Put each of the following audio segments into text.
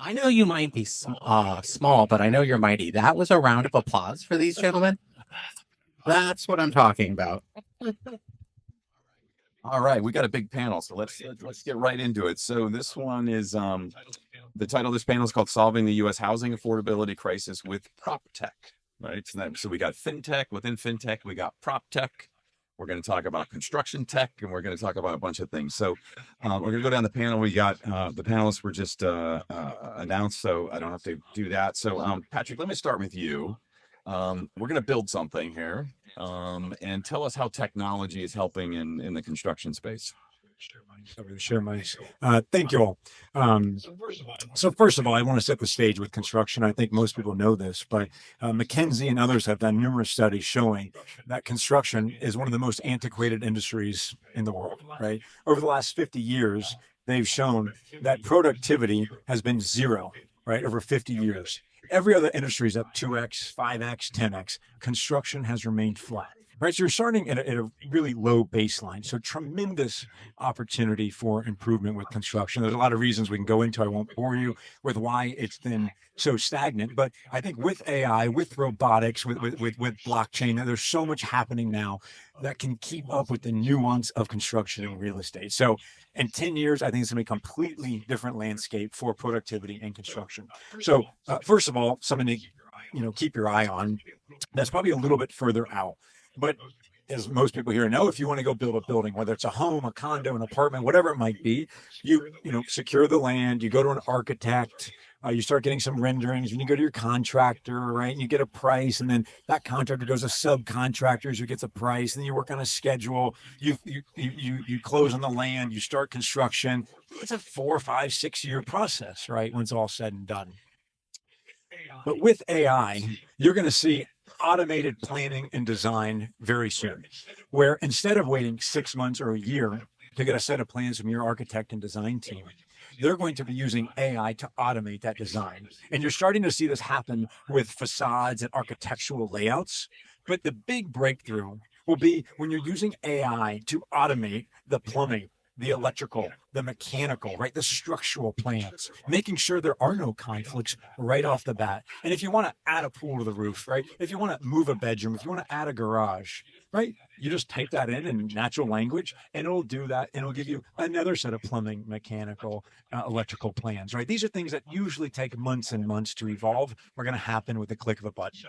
I know you might be small, but I know you're mighty. That was a round of applause for these gentlemen. That's what I'm talking about. All right, we got a big panel, so let's get right into it. So this one is the title of this panel is called "Solving the U.S. Housing Affordability Crisis with PropTech." Right, so we got fintech. Within fintech, we got PropTech. We're going to talk about construction tech, and we're going to talk about a bunch of things. So we're going to go down the panel. We got the panelists were just announced, so I don't have to do that. So Patrick, let me start with you. We're going to build something here, and tell us how technology is helping in the construction space. Share my thank you all. So first of all, I want to set the stage with construction. I think most people know this, but McKinsey and others have done numerous studies showing that construction is one of the most antiquated industries in the world, right? Over the last 50 years, they've shown that productivity has been zero, right? Over 50 years. Every other industry is up 2x, 5x, 10x. Construction has remained flat. Right, so you're starting at a really low baseline. So tremendous opportunity for improvement with construction. There's a lot of reasons we can go into. I won't bore you with why it's been so stagnant. But I think with AI, with robotics, with blockchain, there's so much happening now that can keep up with the nuance of construction and real estate. So in 10 years, I think it's going to be a completely different landscape for productivity and construction. So first of all, something to keep your eye on. That's probably a little bit further out. But as most people here know, if you want to go build a building, whether it's a home, a condo, an apartment, whatever it might be, you secure the land, you go to an architect, you start getting some renderings, and you go to your contractor, right? And you get a price, and then that contractor goes to subcontractors who gets a price, and then you work on a schedule, you close on the land, you start construction. It's a 4, 5, 6 year process, right? When it's all said and done. But with AI, you're going to see automated planning and design very soon, where instead of waiting 6 months or a year to get a set of plans from your architect and design team, they're going to be using AI to automate that design. And you're starting to see this happen with facades and architectural layouts. But the big breakthrough will be when you're using AI to automate the plumbing, the electrical, the mechanical, right? The structural plans, making sure there are no conflicts right off the bat. And if you want to add a pool to the roof, right? If you want to move a bedroom, if you want to add a garage, right? You just type that in natural language and it'll do that. And it'll give you another set of plumbing, mechanical, electrical plans, right? These are things that usually take months and months to evolve. Are going to happen with the click of a button.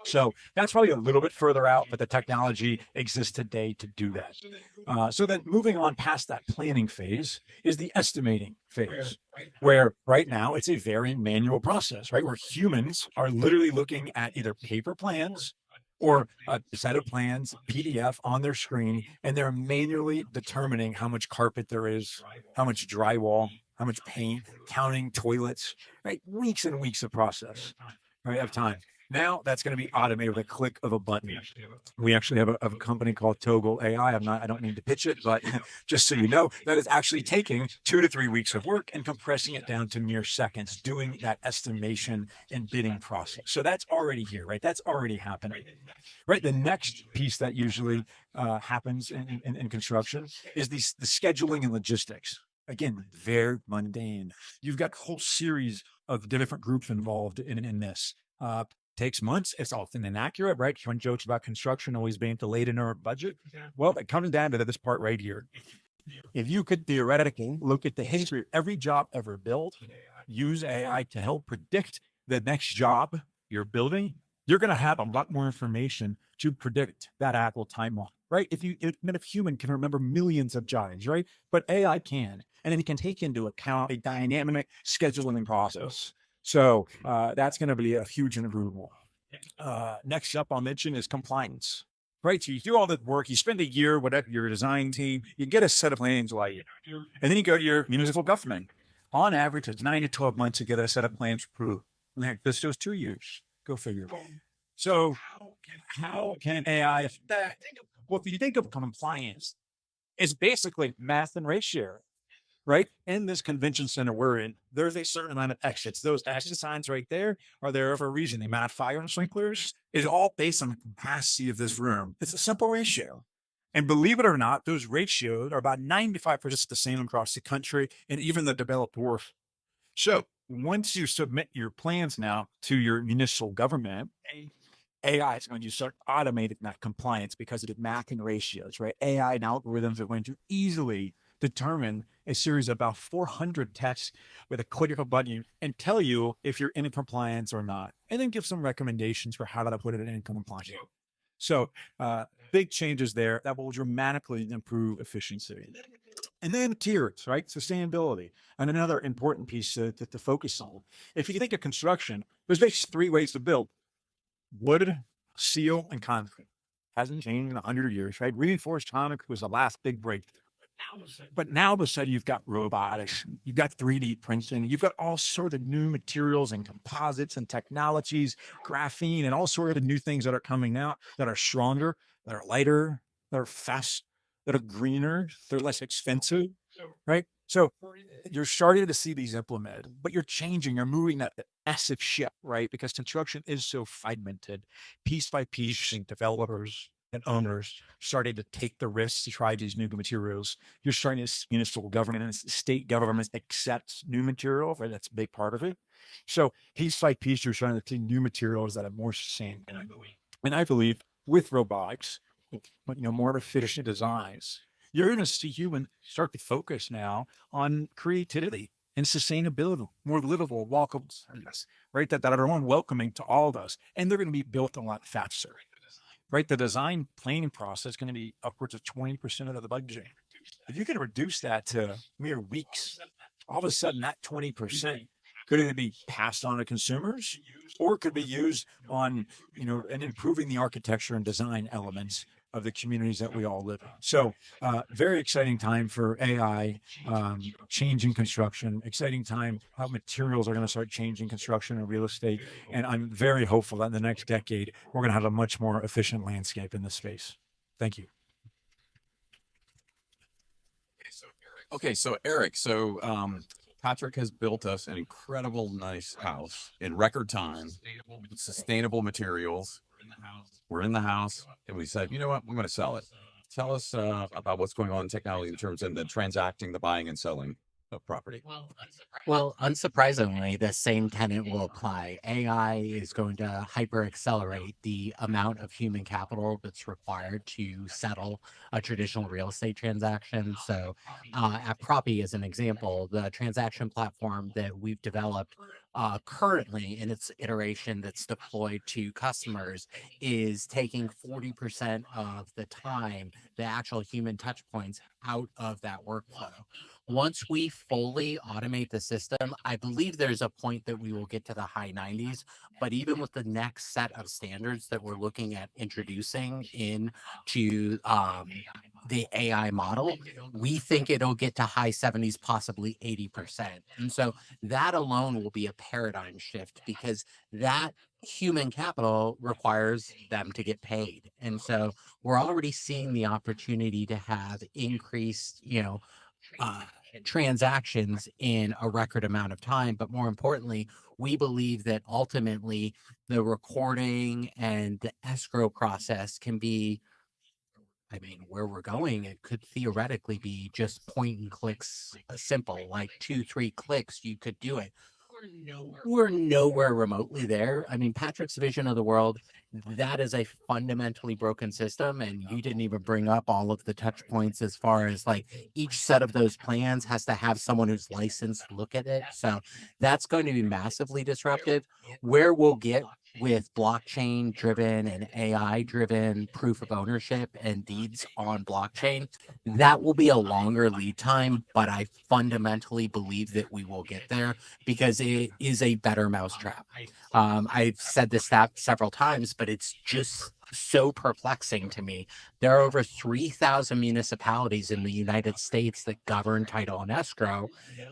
So that's probably a little bit further out, but the technology exists today to do that. So then moving on past that planning phase is the estimating phase, where right now it's a very manual process, right? Where humans are literally looking at either paper plans or a set of plans, PDF on their screen, and they're manually determining how much carpet there is, how much drywall, how much paint, counting toilets, right? Weeks and weeks of process, right, of time. Now that's going to be automated with a click of a button. We actually have a company called Toggle AI. I don't mean to pitch it, but just so you know, that is actually taking 2 to 3 weeks of work and compressing it down to mere seconds, doing that estimation and bidding process. So that's already here, right? That's already happening, right? The next piece that usually happens in construction is the scheduling and logistics. Again, very mundane. You've got a whole series of different groups involved in this. Takes months. It's often inaccurate, right? Fun jokes about construction always being delayed in our budget. Well, it comes down to this part right here. If you could theoretically look at the history of every job ever built, use AI to help predict the next job you're building, you're going to have a lot more information to predict that actual timeline, right? If a human can remember millions of jobs, right? But AI can, and then it can take into account a dynamic scheduling process. So that's going to be a huge improvement. Next up I'll mention is compliance, right? So you do all that work, you spend a year, whatever, your design team, you get a set of plans like, and then you go to your municipal government. On average, it's 9 to 12 months to get a set of plans approved. And heck, this goes 2 years. Go figure. So how can AI affect that? Well, if you think of compliance, it's basically math and ratio. Right? In this convention center we're in, there's a certain amount of exits. Those exit signs right there are there for a reason. The amount of fire and sprinklers is all based on the capacity of this room. It's a simple ratio. And believe it or not, those ratios are about 95% the same across the country and even the developed world. So once you submit your plans now to your municipal government, AI is going to start automating that compliance because of the mapping ratios, right? AI and algorithms are going to easily determine a series of about 400 tests with a click of a button and tell you if you're in compliance or not, and then give some recommendations for how to put it in compliance. So big changes there that will dramatically improve efficiency. And then tiers, right? Sustainability. And another important piece to focus on. If you think of construction, there's basically 3 ways to build: wood, steel, and concrete. Hasn't changed in 100 years, right? Reinforced concrete was the last big breakthrough. But now all of a sudden you've got robotics, you've got 3D printing, you've got all sorts of new materials and composites and technologies, graphene, and all sorts of new things that are coming out that are stronger, that are lighter, that are fast, that are greener, they're less expensive, right? So you're starting to see these implemented, but you're moving that massive ship, right? Because construction is so fragmented, piece by piece, developers and owners starting to take the risks to try these new materials. You're starting to see municipal government and state governments accept new material, right? That's a big part of it. So piece by piece, you're starting to see new materials that are more sustainable. And I believe with robotics, but more efficient designs, you're going to see humans start to focus now on creativity and sustainability, more livable, walkable, right? That are more welcoming to all of us. And they're going to be built a lot faster, right? The design planning process is going to be upwards of 20% of the budget. If you can reduce that to mere weeks, all of a sudden that 20% could either be passed on to consumers or it could be used on, and improving the architecture and design elements of the communities that we all live in. So very exciting time for AI, changing construction, exciting time how materials are going to start changing construction and real estate. And I'm very hopeful that in the next decade, we're going to have a much more efficient landscape in this space. Thank you. Okay, so Erik, Patrick has built us an incredible, nice house in record time, sustainable materials. We're in the house, and we said, you know what, we're going to sell it. Tell us about what's going on in technology in terms of the transacting, the buying and selling of property. Well, unsurprisingly, the same tenet will apply. AI is going to hyper accelerate the amount of human capital that's required to settle a traditional real estate transaction. So, at Propy, as an example, the transaction platform that we've developed currently in its iteration that's deployed to customers is taking 40% of the time, the actual human touch points out of that workflow. Once we fully automate the system, I believe there's a point that we will get to the high 90s. But even with the next set of standards that we're looking at introducing into the AI model, we think it'll get to high 70s, possibly 80%. And so that alone will be a paradigm shift because that human capital requires them to get paid. And so we're already seeing the opportunity to have increased, transactions in a record amount of time. But more importantly, we believe that ultimately the recording and the escrow process can be, where we're going, it could theoretically be just point and clicks, simple, like 2-3 clicks, you could do it. We're nowhere remotely there. Patrick's vision of the world, that is a fundamentally broken system. And you didn't even bring up all of the touch points as far as like each set of those plans has to have someone who's licensed look at it. So that's going to be massively disruptive. Where we'll get with blockchain driven and AI driven proof of ownership and deeds on blockchain, that will be a longer lead time, but I fundamentally believe that we will get there because it is a better mousetrap. I've said this several times, but it's just so perplexing to me. There are over 3,000 municipalities in the United States that govern title and escrow.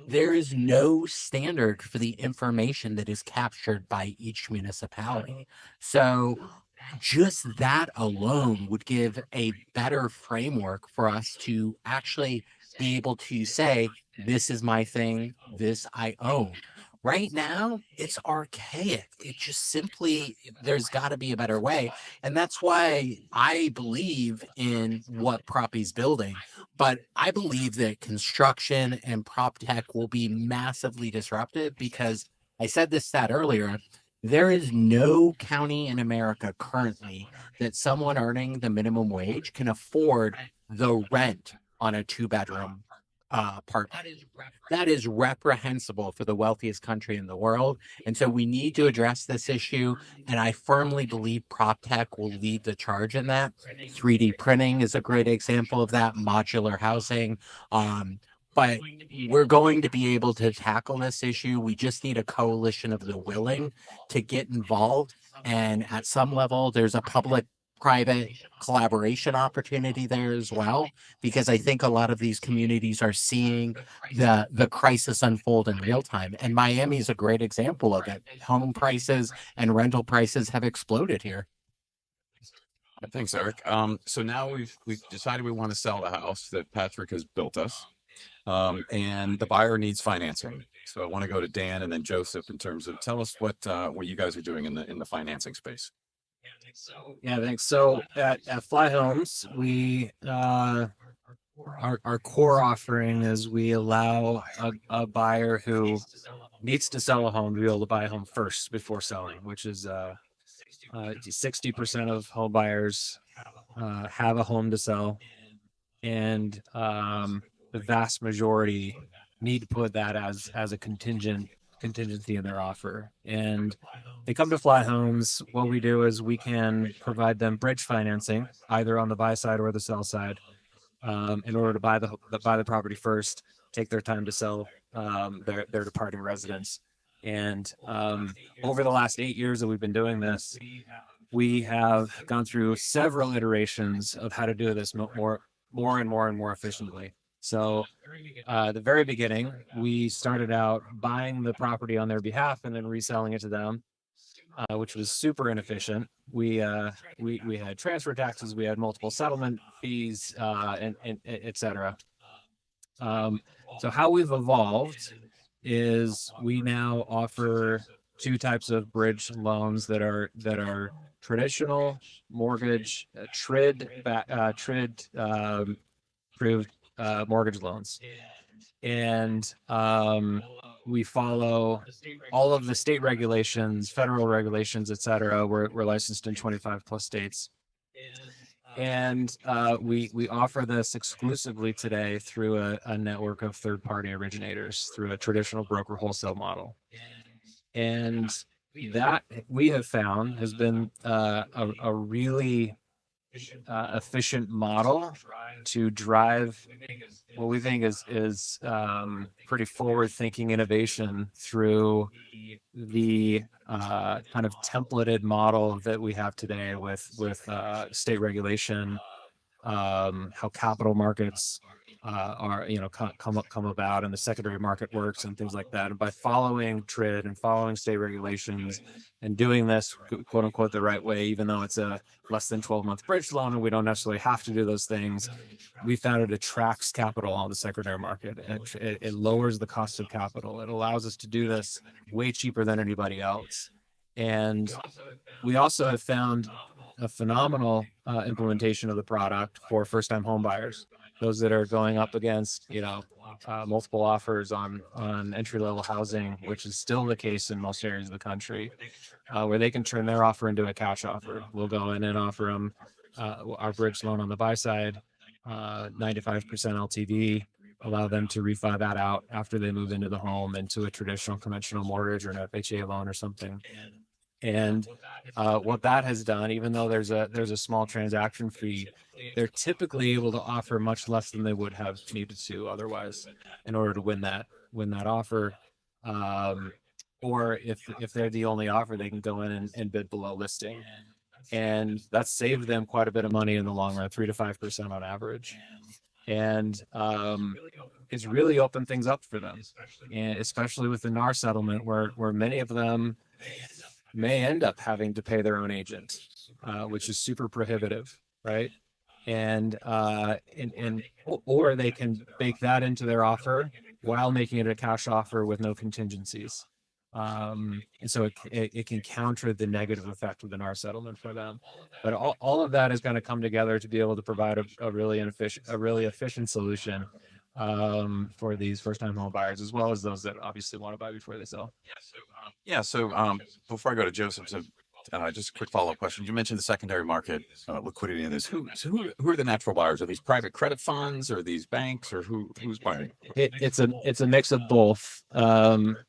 There is no standard for the information that is captured by each municipality. So just that alone would give a better framework for us to actually be able to say, this is my thing, this I own. Right now, it's archaic. It just simply, there's got to be a better way. And that's why I believe in what Propy's building. But I believe that construction and prop tech will be massively disruptive because I said this stat earlier. There is no county in America currently that someone earning the minimum wage can afford the rent on a two-bedroom apartment. That is reprehensible for the wealthiest country in the world. And so we need to address this issue. And I firmly believe PropTech will lead the charge in that. 3D printing is a great example of that, modular housing. But we're going to be able to tackle this issue. We just need a coalition of the willing to get involved. And at some level, there's a public private collaboration opportunity there as well, because I think a lot of these communities are seeing the crisis unfold in real time. And Miami is a great example of it. Home prices and rental prices have exploded here. Thanks, Eric. So now we've decided we want to sell the house that Patrick has built us, and the buyer needs financing. So I want to go to Dan and then Joseph in terms of tell us what you guys are doing in the financing space. Yeah, thanks. So at Fly Homes, we our core offering is we allow a buyer who needs to sell a home to be able to buy a home first before selling, which is 60% of home buyers have a home to sell, and the vast majority need to put that as a contingency in their offer. And they come to Fly Homes. What we do is we can provide them bridge financing, either on the buy side or the sell side, in order to buy the property first, take their time to sell their departing residence. And over the last 8 years that we've been doing this, we have gone through several iterations of how to do this more and more efficiently. So the very beginning, we started out buying the property on their behalf and then reselling it to them, which was super inefficient. We had transfer taxes, we had multiple settlement fees, and et cetera. So how we've evolved is we now offer two types of bridge loans that are traditional mortgage, TRID approved mortgage loans, and we follow all of the state regulations, federal regulations, et cetera. We're licensed in 25 plus states, and we offer this exclusively today through a network of third-party originators through a traditional broker wholesale model. And that we have found has been a really efficient model to drive what we think is pretty forward-thinking innovation through the kind of templated model that we have today with state regulation, how capital markets are come about, and the secondary market works and things like that. And by following TRID and following state regulations and doing this quote unquote the right way, even though it's a less than 12-month bridge loan and we don't necessarily have to do those things, we found it attracts capital on the secondary market. It lowers the cost of capital. It allows us to do this way cheaper than anybody else. And we also have found a phenomenal implementation of the product for first-time home buyers, those that are going up against multiple offers on entry-level housing, which is still the case in most areas of the country, where they can turn their offer into a cash offer. We'll go in and offer them our bridge loan on the buy side, 95% LTV, allow them to refi that out after they move into the home into a traditional conventional mortgage or an FHA loan or something. And what that has done, even though there's a small transaction fee, they're typically able to offer much less than they would have needed to otherwise in order to win that offer. Or if they're the only offer, they can go in and bid below listing. And that's saved them quite a bit of money in the long run, 3 to 5% on average. And it's really opened things up for them, and especially with the NAR settlement, where many of them may end up having to pay their own agent, which is super prohibitive, right? And or they can bake that into their offer while making it a cash offer with no contingencies. And so it can counter the negative effect within our settlement for them. But all of that is going to come together to be able to provide a really efficient solution for these first-time home buyers, as well as those that obviously want to buy before they sell. Yeah. So before I go to Joseph, so just a quick follow-up question. You mentioned the secondary market liquidity in this. Who are the natural buyers? Are these private credit funds, or these banks, or who's buying? It's a mix of both.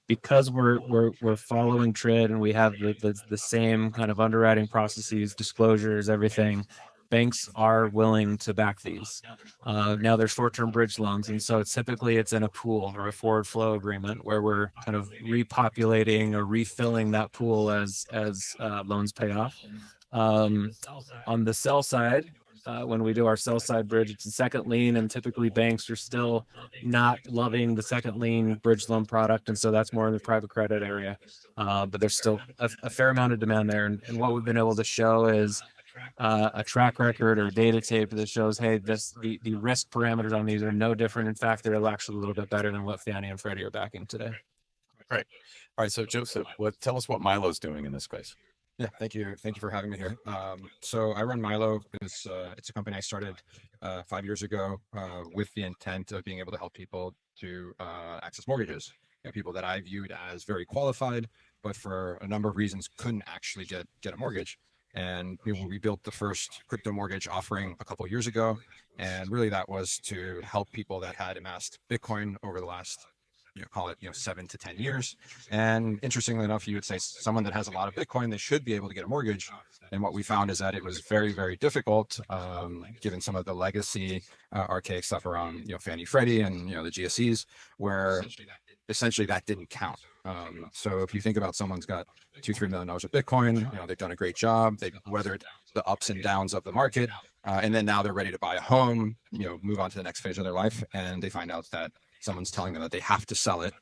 Because we're following TRID and we have the same kind of underwriting processes, disclosures, everything. Banks are willing to back these. Now there's short-term bridge loans, and so typically it's in a pool or a forward flow agreement where we're kind of repopulating or refilling that pool as loans pay off. On the sell side, when we do our sell side bridge, it's a second lien, and typically banks are still not loving the second lien bridge loan product, and so that's more in the private credit area. But there's still a fair amount of demand there, and what we've been able to show is a track record or data tape that shows, hey, the risk parameters on these are no different. In fact, they're actually a little bit better than what Fannie and Freddie are backing today. Great. All right. So Joseph, tell us what Milo's doing in this space. Yeah, thank you. Thank you for having me here. So I run Milo. It's a company I started 5 years ago with the intent of being able to help people to access mortgages. People that I viewed as very qualified, but for a number of reasons couldn't actually get a mortgage. And we built the first crypto mortgage offering a couple of years ago, and really that was to help people that had amassed Bitcoin over the last, call it 7 to 10 years. And interestingly enough, you would say someone that has a lot of Bitcoin, they should be able to get a mortgage. And what we found is that it was very, very difficult, given some of the legacy archaic stuff around Fannie Freddie and the GSEs, where essentially that didn't count. So if you think about someone's got $2-3 million of Bitcoin, they've done a great job, they've weathered the ups and downs of the market, and then now they're ready to buy a home, move on to the next phase of their life, and they find out that someone's telling them that they have to sell it.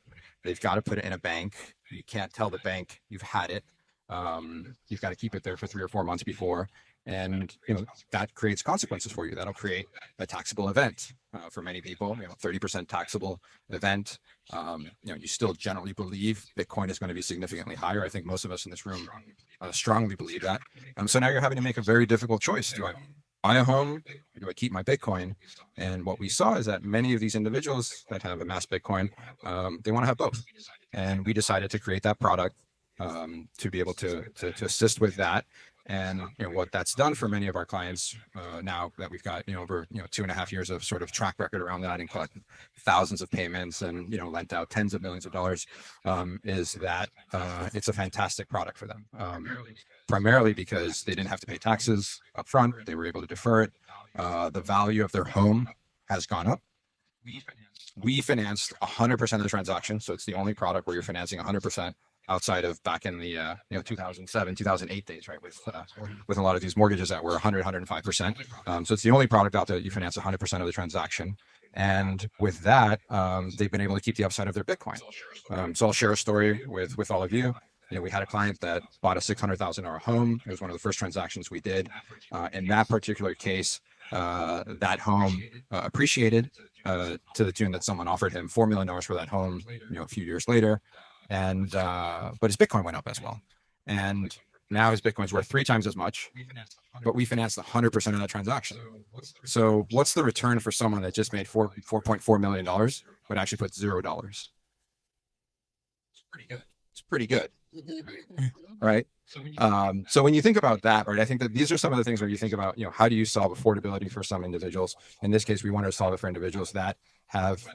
They've got to put it in a bank. You can't tell the bank you've had it. You've got to keep it there for 3 or 4 months before. And, that creates consequences for you. That'll create a taxable event for many people, 30% taxable event. You still generally believe Bitcoin is going to be significantly higher. I think most of us in this room strongly believe that. So now you're having to make a very difficult choice. Do I buy a home, or do I keep my Bitcoin? And what we saw is that many of these individuals that have amassed Bitcoin, they want to have both. And we decided to create that product to be able to assist with that. And what that's done for many of our clients now that we've got over 2.5 years of sort of track record around that, and collected thousands of payments and lent out tens of millions of dollars, is that it's a fantastic product for them. Primarily because they didn't have to pay taxes up front, they were able to defer it. The value of their home has gone up. We financed 100% of the transaction, so it's the only product where you're financing 100%. Outside of back in the 2007, 2008 days, right? With a lot of these mortgages that were 100, 105%. So it's the only product out there that you finance 100% of the transaction. And with that, they've been able to keep the upside of their Bitcoin. So I'll share a story with all of you. We had a client that bought a $600,000 home. It was one of the first transactions we did. In that particular case, that home appreciated to the tune that someone offered him $4 million for that home, a few years later. And but his Bitcoin went up as well, and now his Bitcoin's worth 3 times as much, but we financed 100% of that transaction. So what's the return for someone that just made $4.4 million but actually put $0? It's pretty good. Right? So when you think about that, right, I think that these are some of the things where you think about, how do you solve affordability for some individuals? In this case, we wanted to solve it for individuals that have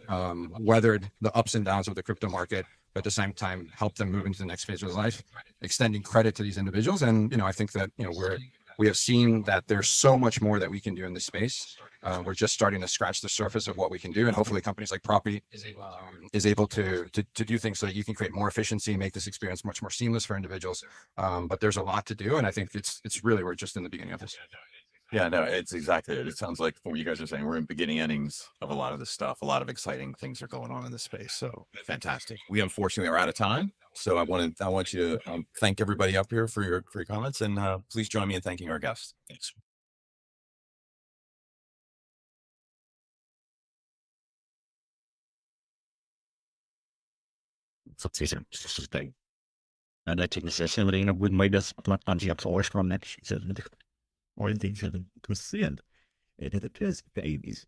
weathered the ups and downs of the crypto market, but at the same time help them move into the next phase of their life, extending credit to these individuals. And I think that we have seen that there's so much more that we can do in this space. We're just starting to scratch the surface of what we can do, and hopefully companies like Propy is able to do things so that you can create more efficiency, make this experience much more seamless for individuals. But there's a lot to do, and I think it's really, we're just in the beginning of this. Yeah, no, it's exactly it. It sounds like from what you guys are saying, we're in beginning innings of a lot of this stuff. A lot of exciting things are going on in this space. So fantastic. We unfortunately are out of time. So I want you to thank everybody up here for your comments, and please join me in thanking our guests. Thanks. So, Techniseringen wurden das manche Absauerstrom nicht orientiert interessiert. It is babies.